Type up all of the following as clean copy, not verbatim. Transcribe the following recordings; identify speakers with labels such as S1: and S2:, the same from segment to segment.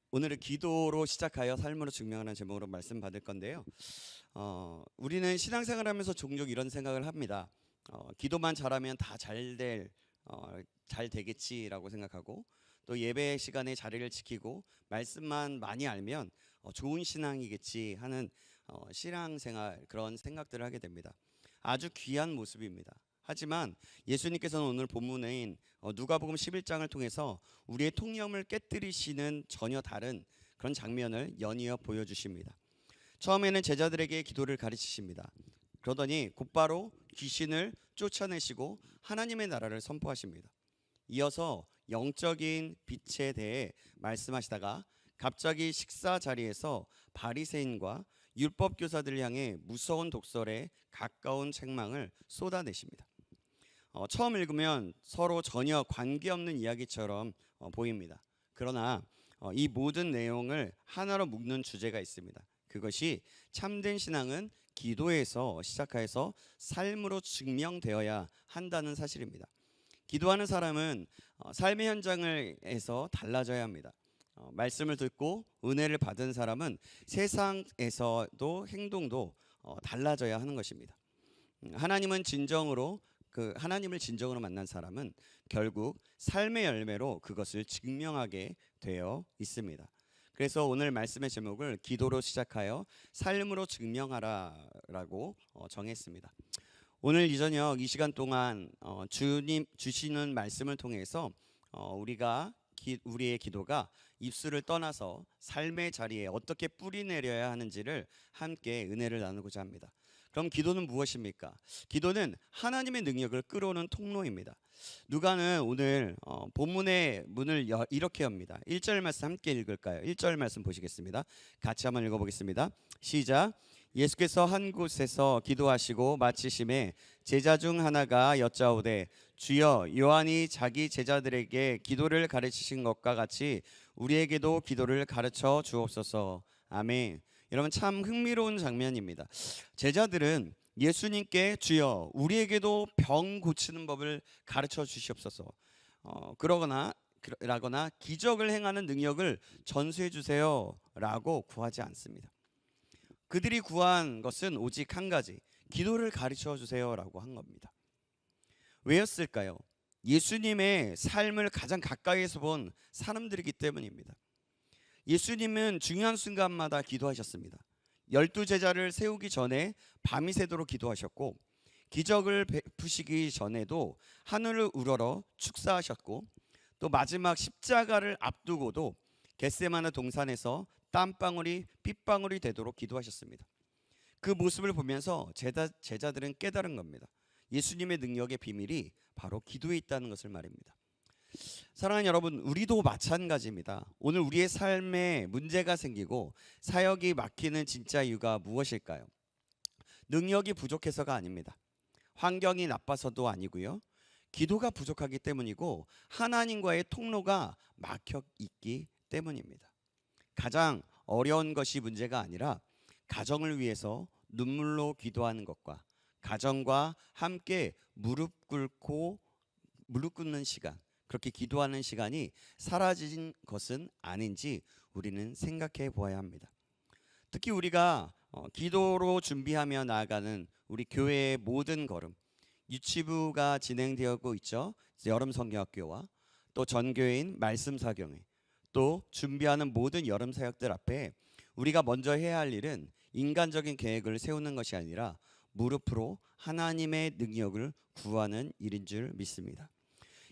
S1: 오늘은 기도로 시작하여 삶으로 증명하는 제목으로 말씀 받을 건데요. 우리는 신앙생활하면서 종종 이런 생각을 합니다. 기도만 잘하면 다 잘 되겠지라고 생각하고, 또 예배 시간에 자리를 지키고 말씀만 많이 알면 좋은 신앙이겠지 하는 신앙생활, 그런 생각들을 하게 됩니다. 아주 귀한 모습입니다. 하지만 예수님께서는 오늘 본문인 누가복음 11장을 통해서 우리의 통념을 깨뜨리시는 전혀 다른 그런 장면을 연이어 보여주십니다. 처음에는 제자들에게 기도를 가르치십니다. 그러더니 곧바로 귀신을 쫓아내시고 하나님의 나라를 선포하십니다. 이어서 영적인 빛에 대해 말씀하시다가 갑자기 식사 자리에서 바리새인과 율법 교사들을 향해 무서운 독설에 가까운 책망을 쏟아내십니다. 처음 읽으면 서로 전혀 관계없는 이야기처럼 보입니다. 그러나 이 모든 내용을 하나로 묶는 주제가 있습니다. 그것이 참된 신앙은 기도에서 시작해서 삶으로 증명되어야 한다는 사실입니다. 기도하는 사람은 삶의 현장에서 달라져야 합니다. 말씀을 듣고 은혜를 받은 사람은 세상에서도 행동도 달라져야 하는 것입니다. 하나님을 진정으로 만난 사람은 결국 삶의 열매로 그것을 증명하게 되어 있습니다. 그래서 오늘 말씀의 제목을 기도로 시작하여 삶으로 증명하라라고 정했습니다. 오늘 이 저녁 이 시간 동안 주님 주시는 말씀을 통해서 우리의 기도가 입술을 떠나서 삶의 자리에 어떻게 뿌리 내려야 하는지를 함께 은혜를 나누고자 합니다. 그럼 기도는 무엇입니까? 기도는 하나님의 능력을 끌어오는 통로입니다. 누가는 오늘 본문의 문을 이렇게 엽니다. 1절 말씀 함께 읽을까요? 1절 말씀 보시겠습니다. 같이 한번 읽어보겠습니다. 시작. 예수께서 한 곳에서 기도하시고 마치심에 제자 중 하나가 여짜오되 주여, 요한이 자기 제자들에게 기도를 가르치신 것과 같이 우리에게도 기도를 가르쳐 주옵소서. 아멘. 여러분, 참 흥미로운 장면입니다. 제자들은 예수님께 주여, 우리에게도 병 고치는 법을 가르쳐 주시옵소서 라거나 기적을 행하는 능력을 전수해 주세요 라고 구하지 않습니다. 그들이 구한 것은 오직 한 가지, 기도를 가르쳐 주세요 라고 한 겁니다. 왜였을까요? 예수님의 삶을 가장 가까이에서 본 사람들이기 때문입니다. 예수님은 중요한 순간마다 기도하셨습니다. 12제자를 세우기 전에 밤이 새도록 기도하셨고, 기적을 베푸시기 전에도 하늘을 우러러 축사하셨고, 또 마지막 십자가를 앞두고도 겟세마네 동산에서 땀방울이 핏방울이 되도록 기도하셨습니다. 그 모습을 보면서 제자들은 깨달은 겁니다. 예수님의 능력의 비밀이 바로 기도에 있다는 것을 말입니다. 사랑하는 여러분, 우리도 마찬가지입니다. 오늘 우리의 삶에 문제가 생기고 사역이 막히는 진짜 이유가 무엇일까요? 능력이 부족해서가 아닙니다. 환경이 나빠서도 아니고요. 기도가 부족하기 때문이고 하나님과의 통로가 막혀 있기 때문입니다. 가장 어려운 것이 문제가 아니라 가정을 위해서 눈물로 기도하는 것과 가정과 함께 무릎 꿇는 시간, 그렇게 기도하는 시간이 사라진 것은 아닌지 우리는 생각해 보아야 합니다. 특히 우리가 기도로 준비하며 나아가는 우리 교회의 모든 걸음, 유치부가 진행되고 있죠. 여름 성경학교와 또 전교회인 말씀 사경회, 또 준비하는 모든 여름 사역들 앞에 우리가 먼저 해야 할 일은 인간적인 계획을 세우는 것이 아니라 무릎으로 하나님의 능력을 구하는 일인 줄 믿습니다.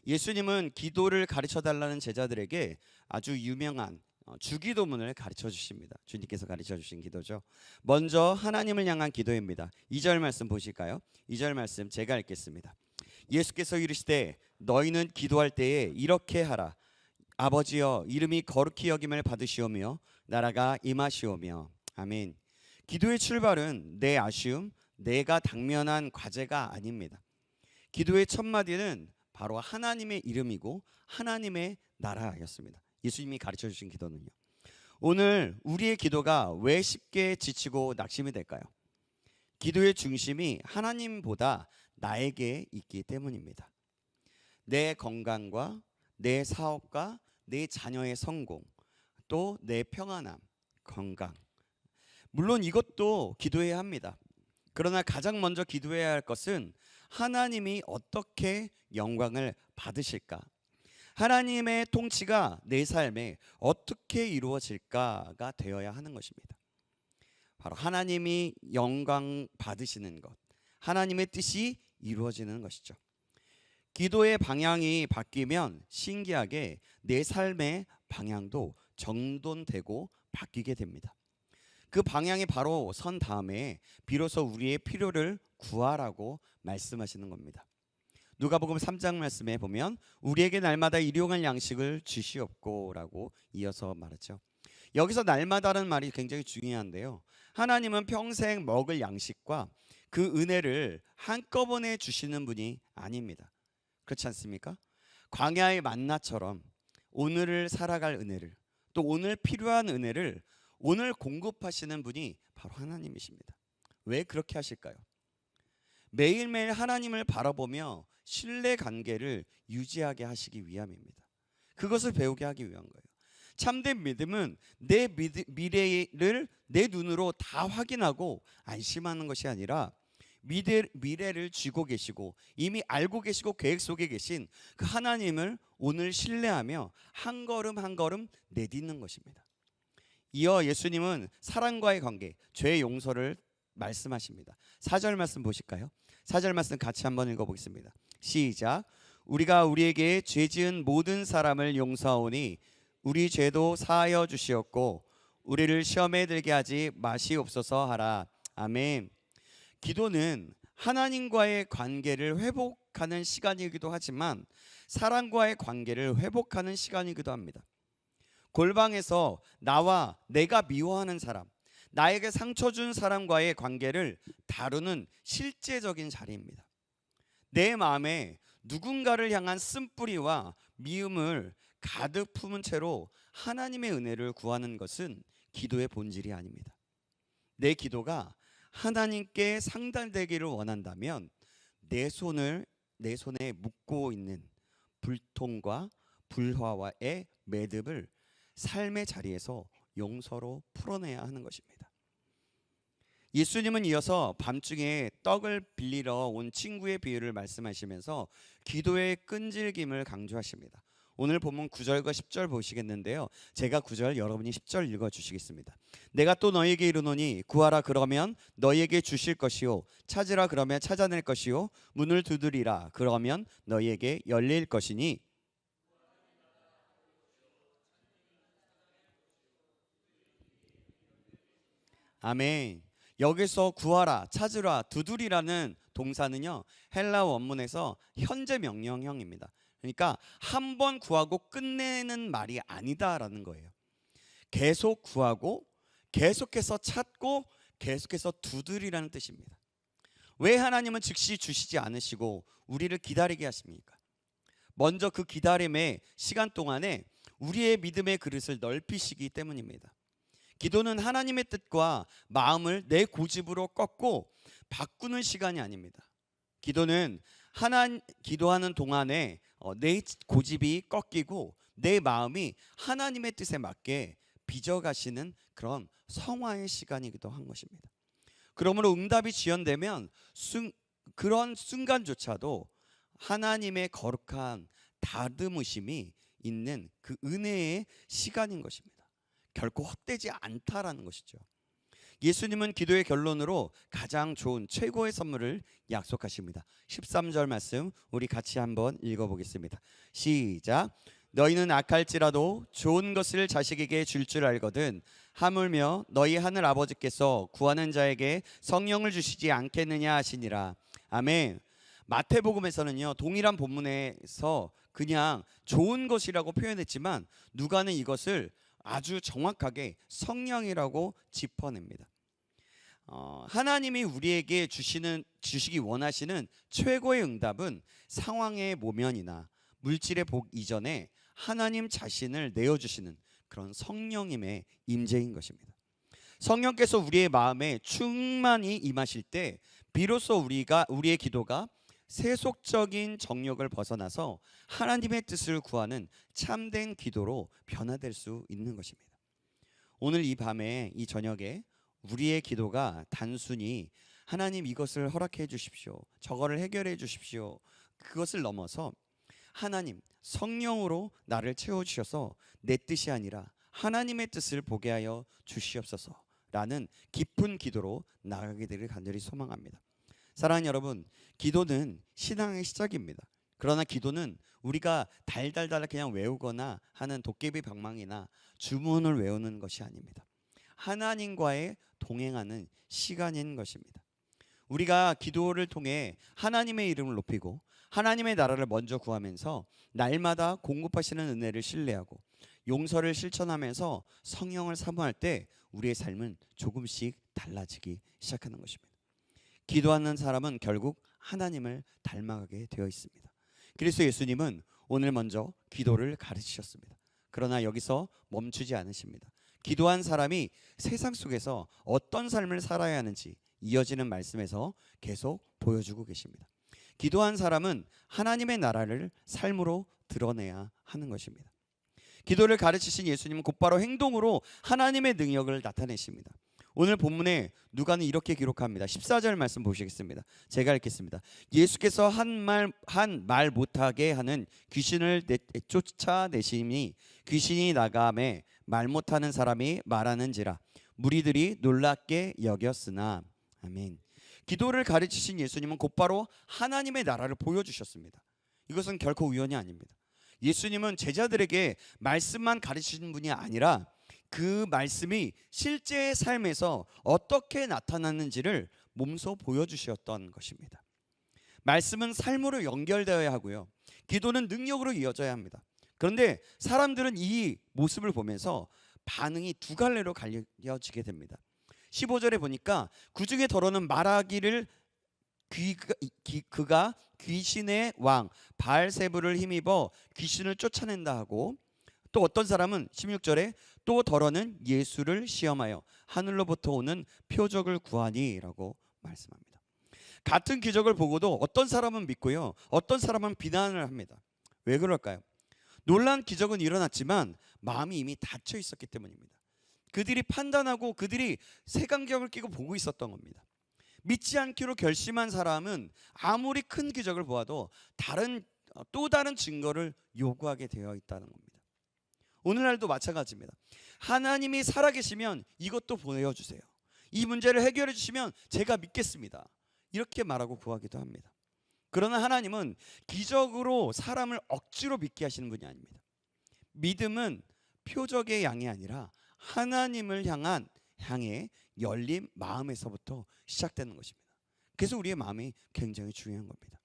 S1: 예수님은 기도를 가르쳐 달라는 제자들에게 아주 유명한 주기도문을 가르쳐 주십니다. 주님께서 가르쳐 주신 기도죠. 먼저 하나님을 향한 기도입니다. 2절 말씀 보실까요? 2절 말씀 제가 읽겠습니다. 예수께서 이르시되 너희는 기도할 때에 이렇게 하라. 아버지여, 이름이 거룩히 여김을 받으시오며 나라가 임하시오며. 아멘. 기도의 출발은 내 아쉬움, 내가 당면한 과제가 아닙니다. 기도의 첫 마디는 바로 하나님의 이름이고 하나님의 나라였습니다. 예수님이 가르쳐 주신 기도는요. 오늘 우리의 기도가 왜 쉽게 지치고 낙심이 될까요? 기도의 중심이 하나님보다 나에게 있기 때문입니다. 내 건강과 내 사업과 내 자녀의 성공, 또 내 평안함, 건강. 물론 이것도 기도해야 합니다. 그러나 가장 먼저 기도해야 할 것은 하나님이 어떻게 영광을 받으실까? 하나님의 통치가 내 삶에 어떻게 이루어질까가 되어야 하는 것입니다. 바로 하나님이 영광 받으시는 것, 하나님의 뜻이 이루어지는 것이죠. 기도의 방향이 바뀌면 신기하게 내 삶의 방향도 정돈되고 바뀌게 됩니다. 그 방향이 바로 선 다음에 비로소 우리의 필요를 구하라고 말씀하시는 겁니다. 누가복음 3장 말씀에 보면 우리에게 날마다 일용할 양식을 주시옵고라고 이어서 말하죠. 여기서 날마다라는 말이 굉장히 중요한데요. 하나님은 평생 먹을 양식과 그 은혜를 한꺼번에 주시는 분이 아닙니다. 그렇지 않습니까? 광야의 만나처럼 오늘을 살아갈 은혜를, 또 오늘 필요한 은혜를 오늘 공급하시는 분이 바로 하나님이십니다. 왜 그렇게 하실까요? 매일매일 하나님을 바라보며 신뢰 관계를 유지하게 하시기 위함입니다. 그것을 배우게 하기 위한 거예요. 참된 믿음은 내 미래를 내 눈으로 다 확인하고 안심하는 것이 아니라 미래를 쥐고 계시고 이미 알고 계시고 계획 속에 계신 그 하나님을 오늘 신뢰하며 한 걸음 한 걸음 내딛는 것입니다. 이어 예수님은 사랑과의 관계, 죄의 용서를 말씀하십니다. 4절 말씀 보실까요? 4절 말씀 같이 한번 읽어보겠습니다. 시작. 우리가 우리에게 죄 지은 모든 사람을 용서하오니 우리 죄도 사하여 주시옵고 우리를 시험에 들게 하지 마시옵소서 하라. 아멘. 기도는 하나님과의 관계를 회복하는 시간이기도 하지만 사람과의 관계를 회복하는 시간이기도 합니다. 골방에서 나와 내가 미워하는 사람, 나에게 상처 준 사람과의 관계를 다루는 실제적인 자리입니다. 내 마음에 누군가를 향한 쓴뿌리와 미움을 가득 품은 채로 하나님의 은혜를 구하는 것은 기도의 본질이 아닙니다. 내 기도가 하나님께 상달되기를 원한다면 내 손에 묻고 있는 불통과 불화와의 매듭을 삶의 자리에서 용서로 풀어내야 하는 것입니다. 예수님은 이어서 밤중에 떡을 빌리러 온 친구의 비유를 말씀하시면서 기도의 끈질김을 강조하십니다. 오늘 본문 9절과 10절 보시겠는데요. 제가 9절, 여러분이 10절 읽어주시겠습니다. 내가 또 너희에게 이르노니 구하라 그러면 너희에게 주실 것이요 찾으라 그러면 찾아낼 것이요 문을 두드리라 그러면 너희에게 열릴 것이니 아멘. 여기서 구하라, 찾으라, 두드리라는 동사는요 헬라 원문에서 현재 명령형입니다. 그러니까 한 번 구하고 끝내는 말이 아니다라는 거예요. 계속 구하고 계속해서 찾고 계속해서 두드리라는 뜻입니다. 왜 하나님은 즉시 주시지 않으시고 우리를 기다리게 하십니까? 먼저 그 기다림의 시간 동안에 우리의 믿음의 그릇을 넓히시기 때문입니다. 기도는 하나님의 뜻과 마음을 내 고집으로 꺾고 바꾸는 시간이 아닙니다. 기도는 기도하는 동안에 내 고집이 꺾이고 내 마음이 하나님의 뜻에 맞게 빚어가시는 그런 성화의 시간이기도 한 것입니다. 그러므로 응답이 지연되면 그런 순간조차도 하나님의 거룩한 다듬으심이 있는 그 은혜의 시간인 것입니다. 결코 헛되지 않다라는 것이죠. 예수님은 기도의 결론으로 가장 좋은 최고의 선물을 약속하십니다. 13절 말씀 우리 같이 한번 읽어보겠습니다. 시작. 너희는 악할지라도 좋은 것을 자식에게 줄 줄 알거든 하물며 너희 하늘 아버지께서 구하는 자에게 성령을 주시지 않겠느냐 하시니라. 아멘. 마태복음에서는요 동일한 본문에서 그냥 좋은 것이라고 표현했지만 누가는 이것을 아주 정확하게 성령이라고 짚어냅니다. 하나님이 우리에게 주시기 원하시는 최고의 응답은 상황의 모면이나 물질의 복 이전에 하나님 자신을 내어주시는 그런 성령님의 임재인 것입니다. 성령께서 우리의 마음에 충만히 임하실 때 비로소 우리의 기도가 세속적인 정욕을 벗어나서 하나님의 뜻을 구하는 참된 기도로 변화될 수 있는 것입니다. 오늘 이 밤에, 이 저녁에 우리의 기도가 단순히 하나님 이것을 허락해 주십시오, 저거를 해결해 주십시오, 그것을 넘어서 하나님 성령으로 나를 채워주셔서 내 뜻이 아니라 하나님의 뜻을 보게 하여 주시옵소서라는 깊은 기도로 나아가게 되기를 간절히 소망합니다. 사랑하는 여러분, 기도는 신앙의 시작입니다. 그러나 기도는 우리가 달달달 그냥 외우거나 하는 도깨비 방망이나 주문을 외우는 것이 아닙니다. 하나님과의 동행하는 시간인 것입니다. 우리가 기도를 통해 하나님의 이름을 높이고 하나님의 나라를 먼저 구하면서 날마다 공급하시는 은혜를 신뢰하고 용서를 실천하면서 성령을 사모할 때 우리의 삶은 조금씩 달라지기 시작하는 것입니다. 기도하는 사람은 결국 하나님을 닮아가게 되어 있습니다. 그래서 예수님은 오늘 먼저 기도를 가르치셨습니다. 그러나 여기서 멈추지 않으십니다. 기도한 사람이 세상 속에서 어떤 삶을 살아야 하는지 이어지는 말씀에서 계속 보여주고 계십니다. 기도한 사람은 하나님의 나라를 삶으로 드러내야 하는 것입니다. 기도를 가르치신 예수님은 곧바로 행동으로 하나님의 능력을 나타내십니다. 오늘 본문에 누가는 이렇게 기록합니다. 14절 말씀 보시겠습니다. 제가 읽겠습니다. 예수께서 한 말 못하게 하는 귀신을 쫓아내시니 귀신이 나가매 말 못하는 사람이 말하는지라 무리들이 놀랍게 여겼으나. 아멘. 기도를 가르치신 예수님은 곧바로 하나님의 나라를 보여주셨습니다. 이것은 결코 우연이 아닙니다. 예수님은 제자들에게 말씀만 가르치는 분이 아니라 그 말씀이 실제의 삶에서 어떻게 나타나는지를 몸소 보여주셨던 것입니다. 말씀은 삶으로 연결되어야 하고요, 기도는 능력으로 이어져야 합니다. 그런데 사람들은 이 모습을 보면서 반응이 두 갈래로 갈려지게 됩니다. 15절에 보니까 그 중에 더러는 말하기를 그가 귀신의 왕 바알세불을 힘입어 귀신을 쫓아낸다 하고, 또 어떤 사람은 16절에 또 더러는 예수를 시험하여 하늘로부터 오는 표적을 구하니라고 말씀합니다. 같은 기적을 보고도 어떤 사람은 믿고요, 어떤 사람은 비난을 합니다. 왜 그럴까요? 놀라운 기적은 일어났지만 마음이 이미 닫혀 있었기 때문입니다. 그들이 판단하고 그들이 색안경을 끼고 보고 있었던 겁니다. 믿지 않기로 결심한 사람은 아무리 큰 기적을 보아도 또 다른 증거를 요구하게 되어 있다는 겁니다. 오늘날도 마찬가지입니다. 하나님이 살아계시면 이것도 보여주세요. 이 문제를 해결해 주시면 제가 믿겠습니다. 이렇게 말하고 구하기도 합니다. 그러나 하나님은 기적으로 사람을 억지로 믿게 하시는 분이 아닙니다. 믿음은 표적의 양이 아니라 하나님을 향해 열린 마음에서부터 시작되는 것입니다. 그래서 우리의 마음이 굉장히 중요한 겁니다.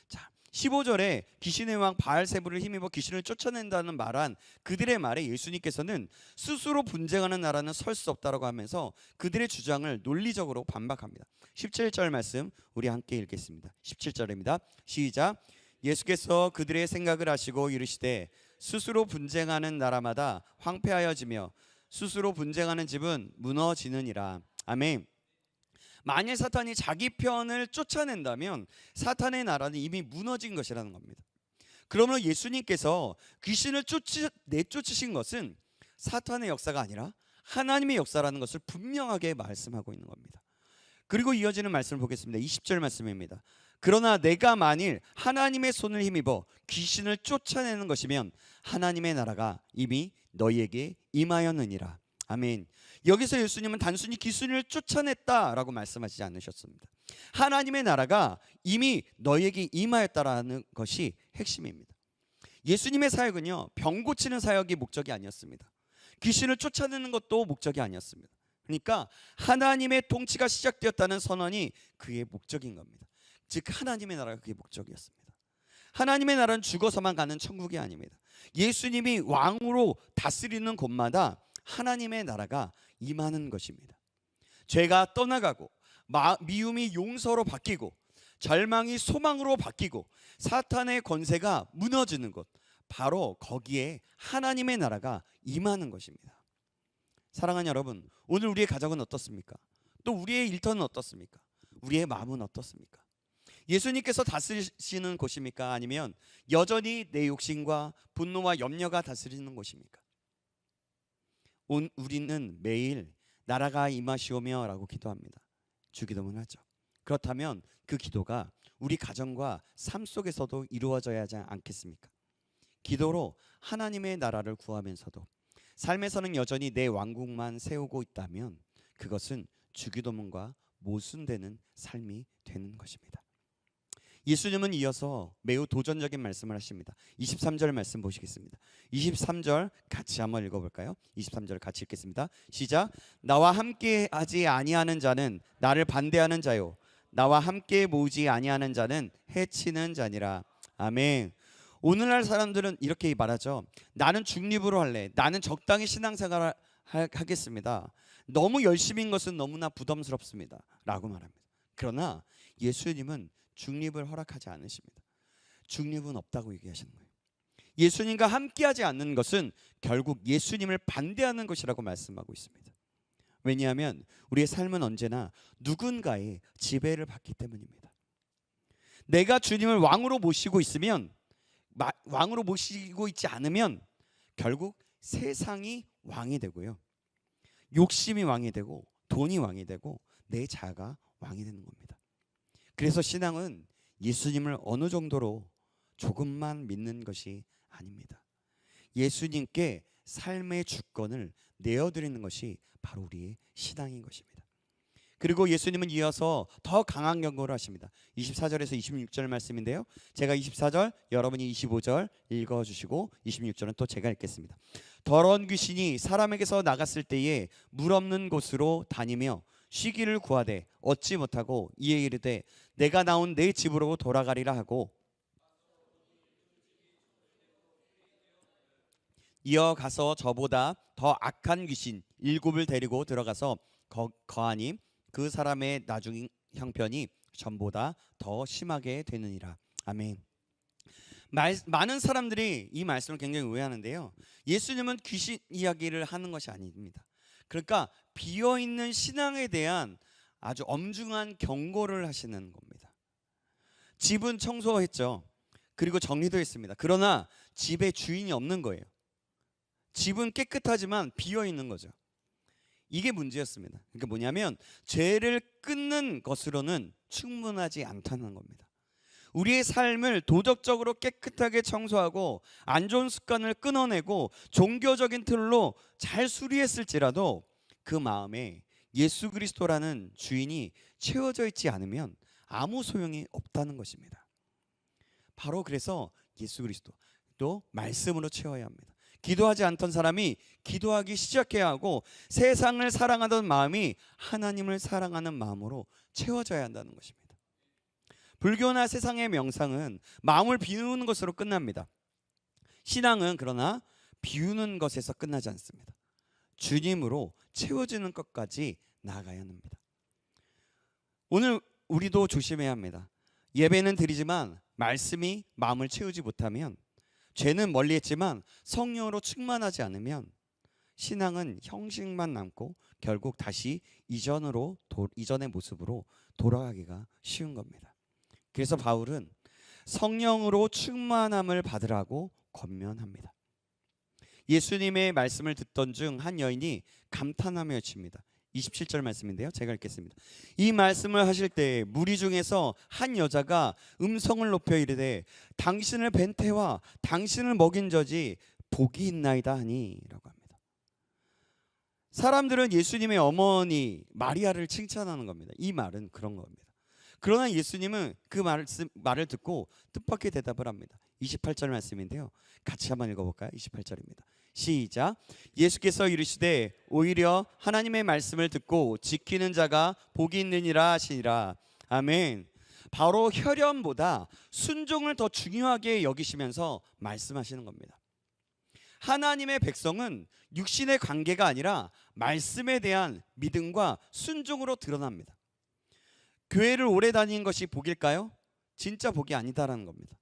S1: 자, 15절에 귀신의 왕 바알세불을 힘입어 귀신을 쫓아낸다는 말한 그들의 말에 예수님께서는 스스로 분쟁하는 나라는 설 수 없다라고 하면서 그들의 주장을 논리적으로 반박합니다. 17절 말씀 우리 함께 읽겠습니다. 17절입니다. 시작. 예수께서 그들의 생각을 아시고 이르시되 스스로 분쟁하는 나라마다 황폐하여지며 스스로 분쟁하는 집은 무너지느니라. 아멘. 만일 사탄이 자기 편을 쫓아낸다면 사탄의 나라는 이미 무너진 것이라는 겁니다. 그러므로 예수님께서 귀신을 내쫓으신 것은 사탄의 역사가 아니라 하나님의 역사라는 것을 분명하게 말씀하고 있는 겁니다. 그리고 이어지는 말씀을 보겠습니다. 20절 말씀입니다. 그러나 내가 만일 하나님의 손을 힘입어 귀신을 쫓아내는 것이면 하나님의 나라가 이미 너희에게 임하였느니라. 아멘. 여기서 예수님은 단순히 귀신을 쫓아냈다라고 말씀하시지 않으셨습니다. 하나님의 나라가 이미 너희에게 임하였다라는 것이 핵심입니다. 예수님의 사역은요, 병 고치는 사역이 목적이 아니었습니다. 귀신을 쫓아내는 것도 목적이 아니었습니다. 그러니까 하나님의 통치가 시작되었다는 선언이 그의 목적인 겁니다. 즉 하나님의 나라가 그의 목적이었습니다. 하나님의 나라는 죽어서만 가는 천국이 아닙니다. 예수님이 왕으로 다스리는 곳마다 하나님의 나라가 임하는 것입니다. 죄가 떠나가고 미움이 용서로 바뀌고 절망이 소망으로 바뀌고 사탄의 권세가 무너지는 곳, 바로 거기에 하나님의 나라가 임하는 것입니다. 사랑하는 여러분, 오늘 우리의 가정은 어떻습니까? 또 우리의 일터는 어떻습니까? 우리의 마음은 어떻습니까? 예수님께서 다스리시는 곳입니까? 아니면 여전히 내 욕심과 분노와 염려가 다스리는 곳입니까? 우리는 매일 나라가 임하시오며 라고 기도합니다. 주기도문 하죠. 그렇다면 그 기도가 우리 가정과 삶 속에서도 이루어져야 하지 않겠습니까? 기도로 하나님의 나라를 구하면서도 삶에서는 여전히 내 왕국만 세우고 있다면 그것은 주기도문과 모순되는 삶이 되는 것입니다. 예수님은 이어서 매우 도전적인 말씀을 하십니다. 23절 말씀 보시겠습니다. 23절 같이 한번 읽어볼까요? 23절 같이 읽겠습니다. 시작. 나와 함께 하지 아니하는 자는 나를 반대하는 자요, 나와 함께 모으지 아니하는 자는 해치는 자니라. 아멘. 오늘날 사람들은 이렇게 말하죠. 나는 중립으로 할래. 나는 적당히 신앙생활을 하겠습니다. 너무 열심인 것은 너무나 부담스럽습니다 라고 말합니다. 그러나 예수님은 중립을 허락하지 않으십니다. 중립은 없다고 얘기하시는 거예요. 예수님과 함께하지 않는 것은 결국 예수님을 반대하는 것이라고 말씀하고 있습니다. 왜냐하면 우리의 삶은 언제나 누군가의 지배를 받기 때문입니다. 내가 주님을 왕으로 모시고 있으면, 왕으로 모시고 있지 않으면 결국 세상이 왕이 되고요, 욕심이 왕이 되고 돈이 왕이 되고 내 자아가 왕이 되는 겁니다. 그래서 신앙은 예수님을 어느 정도로 조금만 믿는 것이 아닙니다. 예수님께 삶의 주권을 내어드리는 것이 바로 우리의 신앙인 것입니다. 그리고 예수님은 이어서 더 강한 경고를 하십니다. 24절에서 26절 말씀인데요, 제가 24절, 여러분이 25절 읽어주시고 26절은 또 제가 읽겠습니다. 더러운 귀신이 사람에게서 나갔을 때에 물 없는 곳으로 다니며 쉬기를 구하되 얻지 못하고 이에 이르되 내가 나온 내 집으로 돌아가리라 하고 이어가서 저보다 더 악한 귀신 7을 데리고 들어가서 거하니 그 사람의 나중 형편이 전보다 더 심하게 되느니라. 아멘. 많은 사람들이 이 말씀을 굉장히 오해하는데요, 예수님은 귀신 이야기를 하는 것이 아닙니다. 그러니까 비어있는 신앙에 대한 아주 엄중한 경고를 하시는 겁니다. 집은 청소했죠. 그리고 정리도 했습니다. 그러나 집에 주인이 없는 거예요. 집은 깨끗하지만 비어있는 거죠. 이게 문제였습니다. 그러니까 뭐냐면 죄를 끊는 것으로는 충분하지 않다는 겁니다. 우리의 삶을 도덕적으로 깨끗하게 청소하고 안 좋은 습관을 끊어내고 종교적인 틀로 잘 수리했을지라도 그 마음에 예수 그리스도라는 주인이 채워져 있지 않으면 아무 소용이 없다는 것입니다. 바로 그래서 예수 그리스도 또 말씀으로 채워야 합니다. 기도하지 않던 사람이 기도하기 시작해야 하고 세상을 사랑하던 마음이 하나님을 사랑하는 마음으로 채워져야 한다는 것입니다. 불교나 세상의 명상은 마음을 비우는 것으로 끝납니다. 신앙은 그러나 비우는 것에서 끝나지 않습니다. 주님으로 채워지는 것까지 나아가야 합니다. 오늘 우리도 조심해야 합니다. 예배는 드리지만 말씀이 마음을 채우지 못하면, 죄는 멀리했지만 성령으로 충만하지 않으면 신앙은 형식만 남고 결국 다시 이전의 모습으로 돌아가기가 쉬운 겁니다. 그래서 바울은 성령으로 충만함을 받으라고 권면합니다. 예수님의 말씀을 듣던 중 한 여인이 감탄하며 외칩니다. 27절 말씀인데요, 제가 읽겠습니다. 이 말씀을 하실 때 무리 중에서 한 여자가 음성을 높여 이르되 당신을 뵌 태와 당신을 먹인 저지 복이 있나이다 하니 라고 합니다. 사람들은 예수님의 어머니 마리아를 칭찬하는 겁니다. 이 말은 그런 겁니다. 그러나 예수님은 그 말을 듣고 뜻밖의 대답을 합니다. 28절 말씀인데요, 같이 한번 읽어볼까요? 28절입니다. 시작. 예수께서 이르시되 오히려 하나님의 말씀을 듣고 지키는 자가 복이 있느니라 하시니라. 아멘. 바로 혈연보다 순종을 더 중요하게 여기시면서 말씀하시는 겁니다. 하나님의 백성은 육신의 관계가 아니라 말씀에 대한 믿음과 순종으로 드러납니다. 교회를 오래 다니는 것이 복일까요? 진짜 복이 아니다라는 겁니다.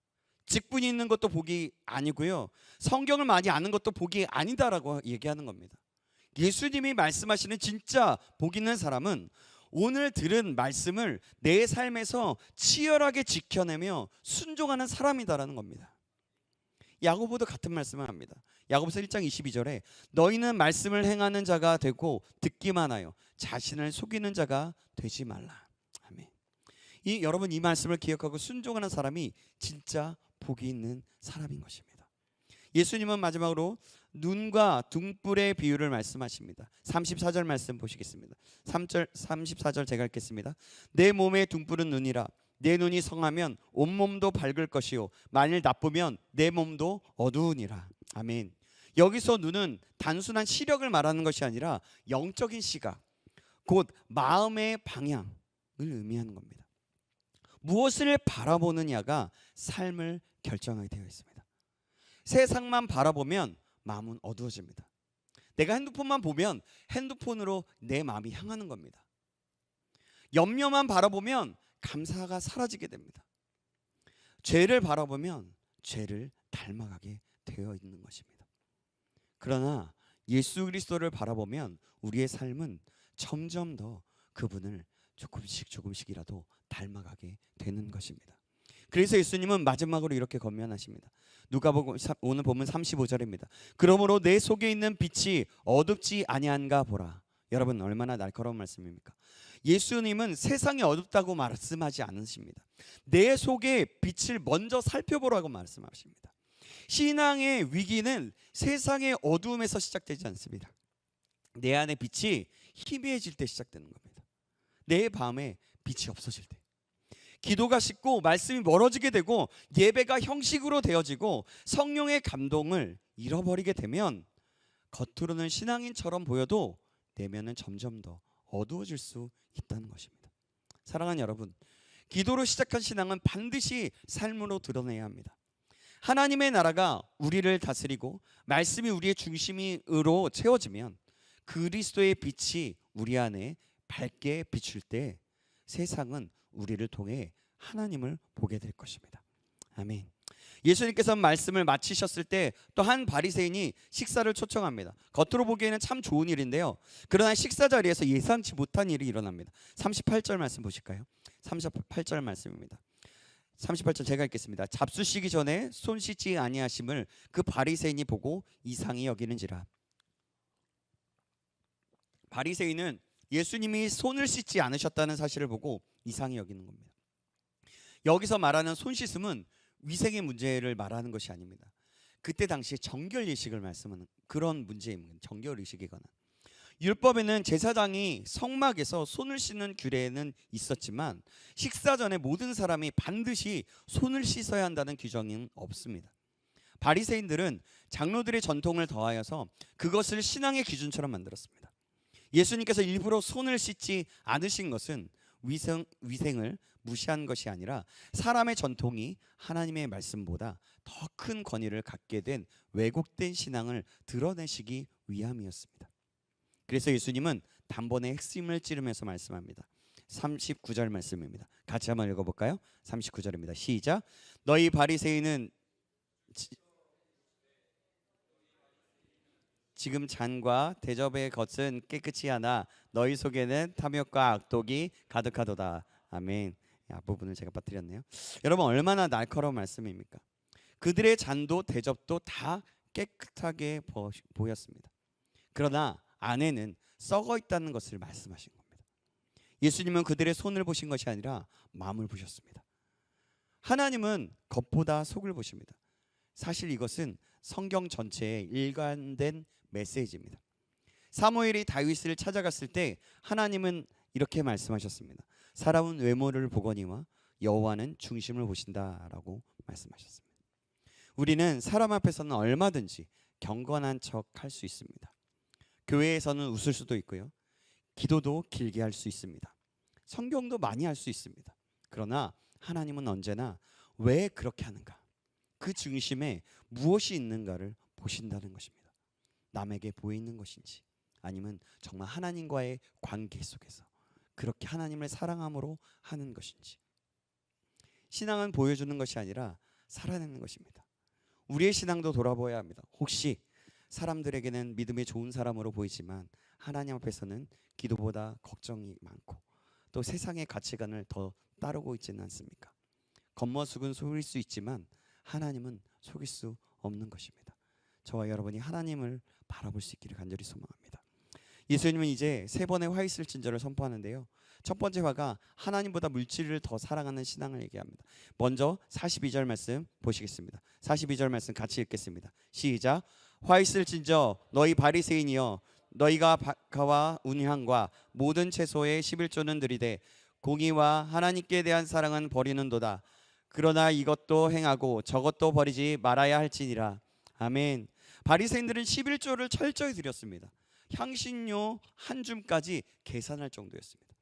S1: 직분이 있는 것도 복이 아니고요, 성경을 많이 아는 것도 복이 아니다라고 얘기하는 겁니다. 예수님이 말씀하시는 진짜 복 있는 사람은 오늘 들은 말씀을 내 삶에서 치열하게 지켜내며 순종하는 사람이다라는 겁니다. 야고보도 같은 말씀을 합니다. 야고보서 1장 22절에 너희는 말씀을 행하는 자가 되고 듣기만 하여 자신을 속이는 자가 되지 말라. 아멘. 여러분 이 말씀을 기억하고 순종하는 사람이 진짜 복이 있는 사람인 것입니다. 예수님은 마지막으로 눈과 등불의 비유를 말씀하십니다. 34절 말씀 보시겠습니다. 34절 제가 읽겠습니다. 내 몸의 등불은 눈이라. 내 눈이 성하면 온몸도 밝을 것이요 만일 나쁘면 내 몸도 어두우니라. 아멘. 여기서 눈은 단순한 시력을 말하는 것이 아니라 영적인 시각, 곧 마음의 방향을 의미하는 겁니다. 무엇을 바라보느냐가 삶을 결정하게 되어 있습니다. 세상만 바라보면 마음은 어두워집니다. 내가 핸드폰만 보면 핸드폰으로 내 마음이 향하는 겁니다. 염려만 바라보면 감사가 사라지게 됩니다. 죄를 바라보면 죄를 닮아가게 되어 있는 것입니다. 그러나 예수 그리스도를 바라보면 우리의 삶은 점점 더 그분을 조금씩이라도 닮아가게 되는 것입니다. 그래서 예수님은 마지막으로 이렇게 권면하십니다. 누가복음 오늘 보면 35절입니다. 그러므로 내 속에 있는 빛이 어둡지 아니한가 보라. 여러분 얼마나 날카로운 말씀입니까? 예수님은 세상이 어둡다고 말씀하지 않으십니다. 내 속에 빛을 먼저 살펴보라고 말씀하십니다. 신앙의 위기는 세상의 어두움에서 시작되지 않습니다. 내 안에 빛이 희미해질 때 시작되는 겁니다. 내 밤에 빛이 없어질 때, 기도가 식고 말씀이 멀어지게 되고 예배가 형식으로 되어지고 성령의 감동을 잃어버리게 되면 겉으로는 신앙인처럼 보여도 내면은 점점 더 어두워질 수 있다는 것입니다. 사랑하는 여러분, 기도로 시작한 신앙은 반드시 삶으로 드러내야 합니다. 하나님의 나라가 우리를 다스리고 말씀이 우리의 중심으로 채워지면 그리스도의 빛이 우리 안에 밝게 비출 때 세상은 우리를 통해 하나님을 보게 될 것입니다. 아멘. 예수님께서 말씀을 마치셨을 때 또 한 바리새인이 식사를 초청합니다. 겉으로 보기에는 참 좋은 일인데요. 그러나 식사 자리에서 예상치 못한 일이 일어납니다. 38절 말씀 보실까요? 38절 말씀입니다. 38절 제가 읽겠습니다. 잡수시기 전에 손 씻지 아니하심을 그 바리새인이 보고 이상히 여기는지라. 바리새인은 예수님이 손을 씻지 않으셨다는 사실을 보고 이상히 여기는 겁니다. 여기서 말하는 손 씻음은 위생의 문제를 말하는 것이 아닙니다. 그때 당시 정결 예식을 말씀하는 그런 문제입니다. 정결 예식에 관한. 율법에는 제사장이 성막에서 손을 씻는 규례는 있었지만 식사 전에 모든 사람이 반드시 손을 씻어야 한다는 규정은 없습니다. 바리새인들은 장로들의 전통을 더하여서 그것을 신앙의 기준처럼 만들었습니다. 예수님께서 일부러 손을 씻지 않으신 것은 위생을 무시한 것이 아니라 사람의 전통이 하나님의 말씀보다 더 큰 권위를 갖게 된 왜곡된 신앙을 드러내시기 위함이었습니다. 그래서 예수님은 단번에 핵심을 찌르면서 말씀합니다. 39절 말씀입니다. 같이 한번 읽어볼까요? 39절입니다. 시작. 너희 바리새인은 지금 잔과 대접의 것은 깨끗이 하나 너희 속에는 탐욕과 악독이 가득하도다. 아멘. 앞부분을 제가 빠뜨렸네요. 여러분 얼마나 날카로운 말씀입니까? 그들의 잔도 대접도 다 깨끗하게 보였습니다. 그러나 안에는 썩어 있다는 것을 말씀하신 겁니다. 예수님은 그들의 손을 보신 것이 아니라 마음을 보셨습니다. 하나님은 겉보다 속을 보십니다. 사실 이것은 성경 전체의 일관된 메시지입니다. 사무엘이 다윗을 찾아갔을 때 하나님은 이렇게 말씀하셨습니다. 사람은 외모를 보거니와 여호와는 중심을 보신다라고 말씀하셨습니다. 우리는 사람 앞에서는 얼마든지 경건한 척 할 수 있습니다. 교회에서는 웃을 수도 있고요. 기도도 길게 할 수 있습니다. 성경도 많이 할 수 있습니다. 그러나 하나님은 언제나 왜 그렇게 하는가? 그 중심에 무엇이 있는가를 보신다는 것입니다. 남에게 보이는 것인지 아니면 정말 하나님과의 관계 속에서 그렇게 하나님을 사랑함으로 하는 것인지. 신앙은 보여주는 것이 아니라 살아내는 것입니다. 우리의 신앙도 돌아보아야 합니다. 혹시 사람들에게는 믿음이 좋은 사람으로 보이지만 하나님 앞에서는 기도보다 걱정이 많고 또 세상의 가치관을 더 따르고 있지는 않습니까? 겉모습은 속일 수 있지만 하나님은 속일 수 없는 것입니다. 저와 여러분이 하나님을 바라볼 수 있기를 간절히 소망합니다. 예수님은 이제 세 번의 화 있을 진저를 선포하는데요. 첫 번째 화가 하나님보다 물질을 더 사랑하는 신앙을 얘기합니다. 먼저 42절 말씀 보시겠습니다. 42절 말씀 같이 읽겠습니다. 시작. 화 있을 진저 너희 바리새인이여 너희가 박하와 운향과 모든 채소의 11조는 들이되 공의와 하나님께 대한 사랑은 버리는도다. 그러나 이것도 행하고 저것도 버리지 말아야 할지니라. 아멘. 바리새인들은 11조를 철저히 드렸습니다. 향신료 한 줌까지 계산할 정도였습니다.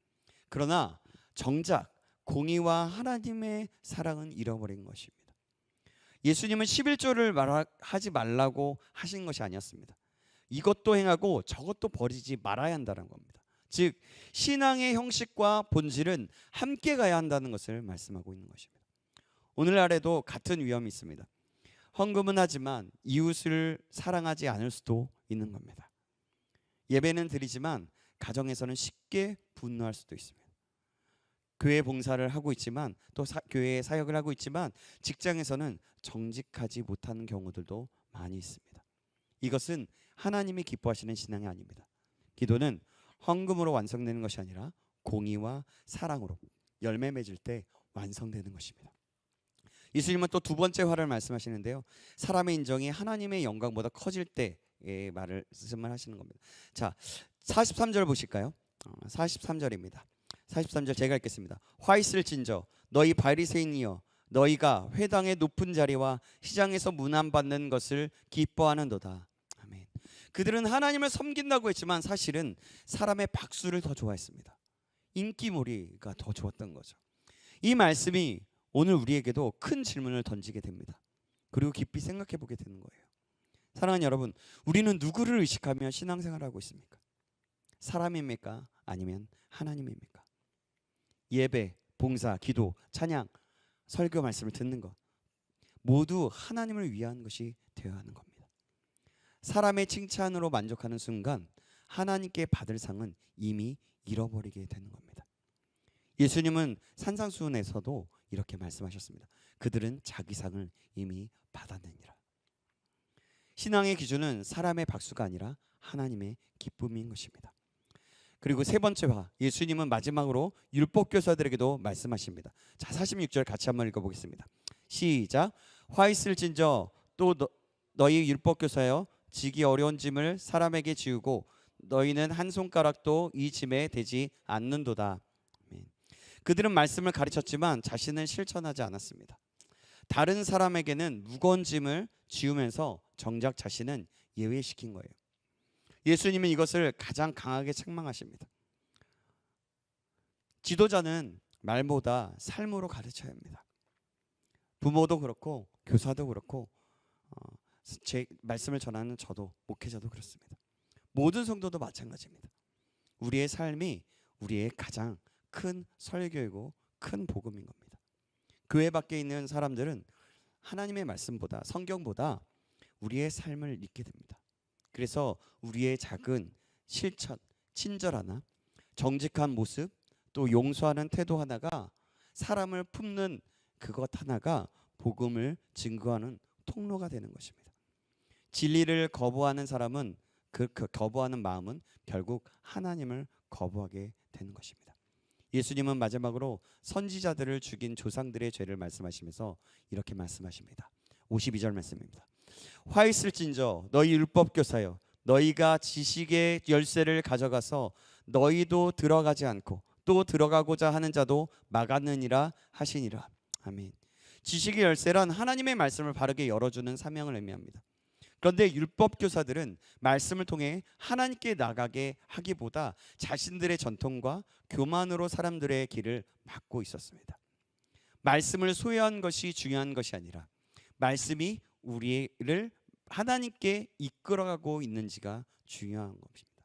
S1: 그러나 정작 공의와 하나님의 사랑은 잃어버린 것입니다. 예수님은 11조를 하지 말라고 하신 것이 아니었습니다. 이것도 행하고 저것도 버리지 말아야 한다는 겁니다. 즉 신앙의 형식과 본질은 함께 가야 한다는 것을 말씀하고 있는 것입니다. 오늘날에도 같은 위험이 있습니다. 헌금은 하지만 이웃을 사랑하지 않을 수도 있는 겁니다. 예배는 드리지만 가정에서는 쉽게 분노할 수도 있습니다. 교회 봉사를 하고 있지만 또 교회에 사역을 하고 있지만 직장에서는 정직하지 못하는 경우들도 많이 있습니다. 이것은 하나님이 기뻐하시는 신앙이 아닙니다. 기도는 헌금으로 완성되는 것이 아니라 공의와 사랑으로 열매 맺을 때 완성되는 것입니다. 예수님은 또 두 번째 화를 말씀하시는데요. 사람의 인정이 하나님의 영광보다 커질 때의 말씀을 하시는 겁니다. 자, 43절 보실까요? 43절입니다. 43절 제가 읽겠습니다. 화 있을 진저 너희 바리새인이여 너희가 회당의 높은 자리와 시장에서 문안받는 것을 기뻐하는도다. 아멘. 그들은 하나님을 섬긴다고 했지만 사실은 사람의 박수를 더 좋아했습니다. 인기몰이가 더 좋았던 거죠. 이 말씀이 오늘 우리에게도 큰 질문을 던지게 됩니다. 그리고 깊이 생각해 보게 되는 거예요. 사랑하는 여러분, 우리는 누구를 의식하며 신앙생활을 하고 있습니까? 사람입니까? 아니면 하나님입니까? 예배, 봉사, 기도, 찬양, 설교 말씀을 듣는 것 모두 하나님을 위한 것이 되어야 하는 겁니다. 사람의 칭찬으로 만족하는 순간 하나님께 받을 상은 이미 잃어버리게 되는 겁니다. 예수님은 산상수훈에서도 이렇게 말씀하셨습니다. 그들은 자기 상을 이미 받았느니라. 신앙의 기준은 사람의 박수가 아니라 하나님의 기쁨인 것입니다. 그리고 세 번째 화, 예수님은 마지막으로 율법교사들에게도 말씀하십니다. 자, 46절 같이 한번 읽어보겠습니다. 시작. 화 있을진저 또 너희 율법교사여 지기 어려운 짐을 사람에게 지우고 너희는 한 손가락도 이 짐에 대지 않는도다. 그들은 말씀을 가르쳤지만 자신은 실천하지 않았습니다. 다른 사람에게는 무거운 짐을 지우면서 정작 자신은 예외시킨 거예요. 예수님은 이것을 가장 강하게 책망하십니다. 지도자는 말보다 삶으로 가르쳐야 합니다. 부모도 그렇고 교사도 그렇고 제 말씀을 전하는 저도 목회자도 그렇습니다. 모든 성도도 마찬가지입니다. 우리의 삶이 우리의 가장 큰 설교이고 큰 복음인 겁니다. 교회 밖에 있는 사람들은 하나님의 말씀보다 성경보다 우리의 삶을 잊게 됩니다. 그래서 우리의 작은 실천, 친절 하나, 정직한 모습, 또 용서하는 태도 하나가 사람을 품는 그것 하나가 복음을 증거하는 통로가 되는 것입니다. 진리를 거부하는 사람은 그 거부하는 마음은 결국 하나님을 거부하게 되는 것입니다. 예수님은 마지막으로 선지자들을 죽인 조상들의 죄를 말씀하시면서 이렇게 말씀하십니다. 52절 말씀입니다. 화 있을진저 너희 율법교사여 너희가 지식의 열쇠를 가져가서 너희도 들어가지 않고 또 들어가고자 하는 자도 막았느니라 하시니라. 아멘. 지식의 열쇠란 하나님의 말씀을 바르게 열어주는 사명을 의미합니다. 그런데 율법교사들은 말씀을 통해 하나님께 나가게 하기보다 자신들의 전통과 교만으로 사람들의 길을 막고 있었습니다. 말씀을 소유한 것이 중요한 것이 아니라 말씀이 우리를 하나님께 이끌어가고 있는지가 중요한 것입니다.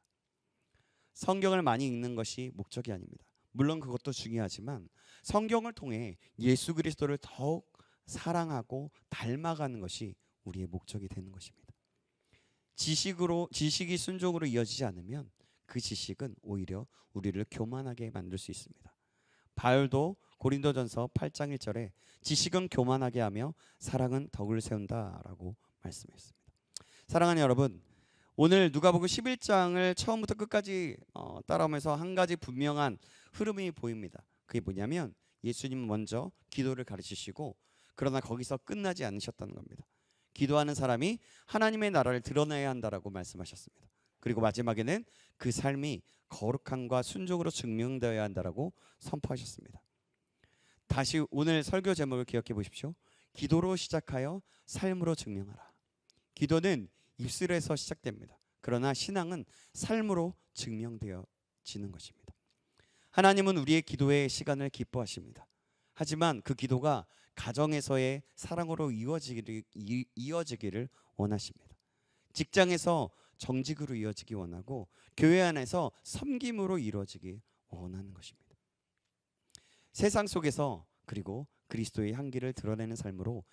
S1: 성경을 많이 읽는 것이 목적이 아닙니다. 물론 그것도 중요하지만 성경을 통해 예수 그리스도를 더욱 사랑하고 닮아가는 것이 우리의 목적이 되는 것입니다. 지식이 순종으로 이어지지 않으면 그 지식은 오히려 우리를 교만하게 만들 수 있습니다. 바울도 고린도전서 8장 1절에 지식은 교만하게 하며 사랑은 덕을 세운다라고 말씀했습니다. 사랑하는 여러분, 오늘 누가복음 11장을 처음부터 끝까지 따라오면서 한 가지 분명한 흐름이 보입니다. 그게 뭐냐면 예수님은 먼저 기도를 가르치시고 그러나 거기서 끝나지 않으셨다는 겁니다. 기도하는 사람이 하나님의 나라를 드러내야 한다라고 말씀하셨습니다. 그리고 마지막에는 그 삶이 거룩함과 순종으로 증명되어야 한다라고 선포하셨습니다. 다시 오늘 설교 제목을 기억해 보십시오. 기도로 시작하여 삶으로 증명하라. 기도는 입술에서 시작됩니다. 그러나 신앙은 삶으로 증명되어지는 것입니다. 하나님은 우리의 기도의 시간을 기뻐하십니다. 하지만 그 기도가 가정에서의 사랑으로 이어지기를 원하십니다. 직장에서 정직으로 이어지기 원하고 교회 안에서 섬김으로 이루어지기 원하는 것입니다. 세상 속에서 그리고 그리스도의 향기를 드러내는 삶으로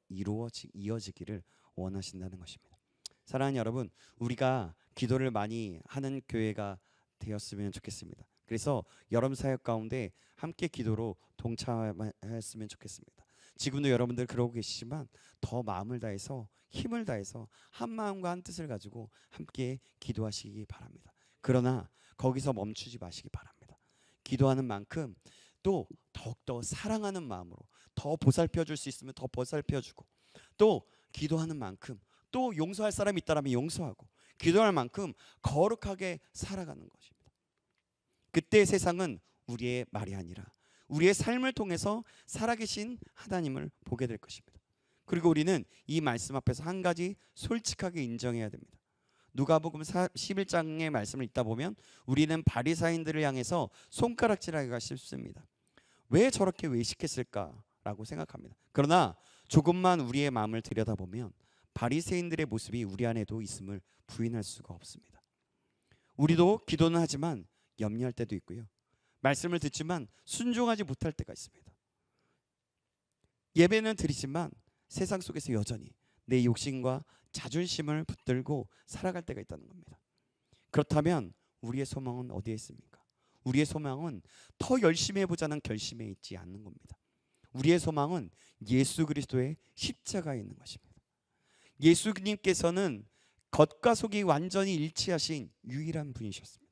S1: 이어지기를 원하신다는 것입니다. 사랑하는 여러분, 우리가 기도를 많이 하는 교회가 되었으면 좋겠습니다. 그래서 여름 사역 가운데 함께 기도로 동참했으면 좋겠습니다. 지금도 여러분들 그러고 계시지만 더 마음을 다해서 힘을 다해서 한 마음과 한 뜻을 가지고 함께 기도하시기 바랍니다. 그러나 거기서 멈추지 마시기 바랍니다. 기도하는 만큼 또 더욱더 사랑하는 마음으로 더 보살펴 줄 수 있으면 더 보살펴 주고, 또 기도하는 만큼 또 용서할 사람이 있다면 용서하고, 기도할 만큼 거룩하게 살아가는 것입니다. 그때 세상은 우리의 말이 아니라 우리의 삶을 통해서 살아계신 하나님을 보게 될 것입니다. 그리고 우리는 이 말씀 앞에서 한 가지 솔직하게 인정해야 됩니다. 누가복음 11장의 말씀을 읽다 보면 우리는 바리사인들을 향해서 손가락질하기가 쉽습니다. 왜 저렇게 외식했을까라고 생각합니다. 그러나 조금만 우리의 마음을 들여다보면 바리새인들의 모습이 우리 안에도 있음을 부인할 수가 없습니다. 우리도 기도는 하지만 염려할 때도 있고요. 말씀을 듣지만 순종하지 못할 때가 있습니다. 예배는 드리지만 세상 속에서 여전히 내 욕심과 자존심을 붙들고 살아갈 때가 있다는 겁니다. 그렇다면 우리의 소망은 어디에 있습니까? 우리의 소망은 더 열심히 해보자는 결심에 있지 않는 겁니다. 우리의 소망은 예수 그리스도의 십자가에 있는 것입니다. 예수님께서는 겉과 속이 완전히 일치하신 유일한 분이셨습니다.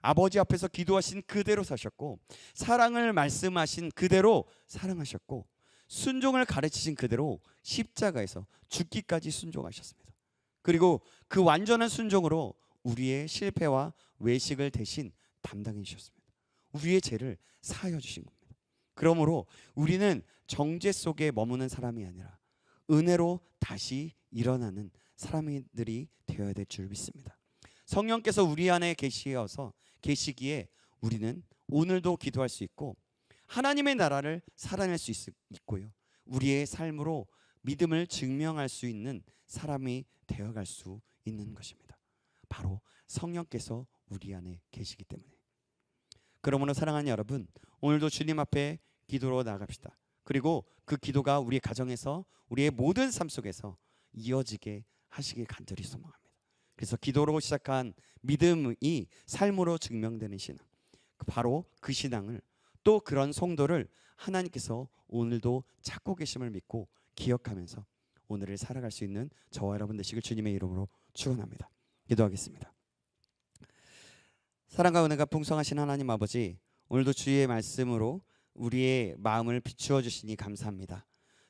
S1: 아버지 앞에서 기도하신 그대로 사셨고, 사랑을 말씀하신 그대로 사랑하셨고, 순종을 가르치신 그대로 십자가에서 죽기까지 순종하셨습니다. 그리고 그 완전한 순종으로 우리의 실패와 외식을 대신 담당해 주셨습니다. 우리의 죄를 사하여 주신 겁니다. 그러므로 우리는 정죄 속에 머무는 사람이 아니라 은혜로 다시 일어나는 사람들이 되어야 될 줄 믿습니다. 성령께서 우리 안에 계시기에 우리는 오늘도 기도할 수 있고 하나님의 나라를 살아낼 수 있고요. 우리의 삶으로 믿음을 증명할 수 있는 사람이 되어갈 수 있는 것입니다. 바로 성령께서 우리 안에 계시기 때문에. 그러므로 사랑하는 여러분, 오늘도 주님 앞에 기도로 나아갑시다. 그리고 그 기도가 우리 가정에서 우리의 모든 삶 속에서 이어지게 하시길 간절히 소망합니다. 그래서 기도로 시작한 믿음이 삶으로 증명되는 신앙, 바로 그 신앙을, 또 그런 성도를 하나님께서 오늘도 찾고 계심을 믿고 기억하면서 오늘을 살아갈 수 있는 저와 여러분 되시길 주님의 이름으로 축원합니다. 기도하겠습니다. 사랑과 은혜가 풍성하신 하나님 아버지, 오늘도 주의 말씀으로 우리의 마음을 비추어 주시니 감사합니다.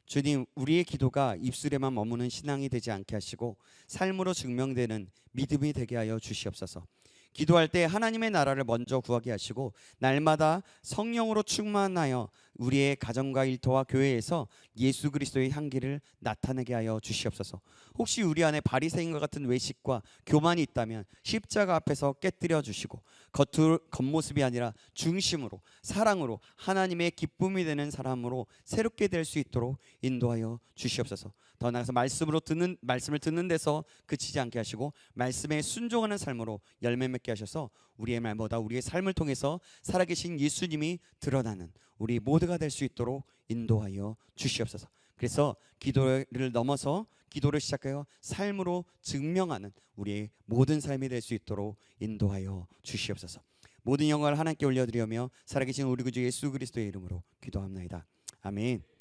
S1: 주님, 우리의 기도가 입술에만 머무는 신앙이 되지 않게 하시고 삶으로 증명되는 믿음이 되게 하여 주시옵소서. 기도할 때 하나님의 나라를 먼저 구하게 하시고 날마다 성령으로 충만하여 우리의 가정과 일터와 교회에서 예수 그리스도의 향기를 나타내게 하여 주시옵소서. 혹시 우리 안에 바리새인과 같은 외식과 교만이 있다면 십자가 앞에서 깨뜨려 주시고 겉모습이 아니라 중심으로 사랑으로 하나님의 기쁨이 되는 사람으로 새롭게 될 수 있도록 인도하여 주시옵소서. 더 나아가서 말씀을 듣는 데서 그치지 않게 하시고 말씀에 순종하는 삶으로 열매 맺게 하셔서 우리의 말보다 우리의 삶을 통해서 살아계신 예수님이 드러나는 우리 모두가 될 수 있도록 인도하여 주시옵소서. 그래서 기도를 넘어서 기도를 시작하여 삶으로 증명하는 우리의 모든 삶이 될 수 있도록 인도하여 주시옵소서. 모든 영광을 하나님께 올려드리며 살아계신 우리 구주 예수 그리스도의 이름으로 기도합나이다. 아멘.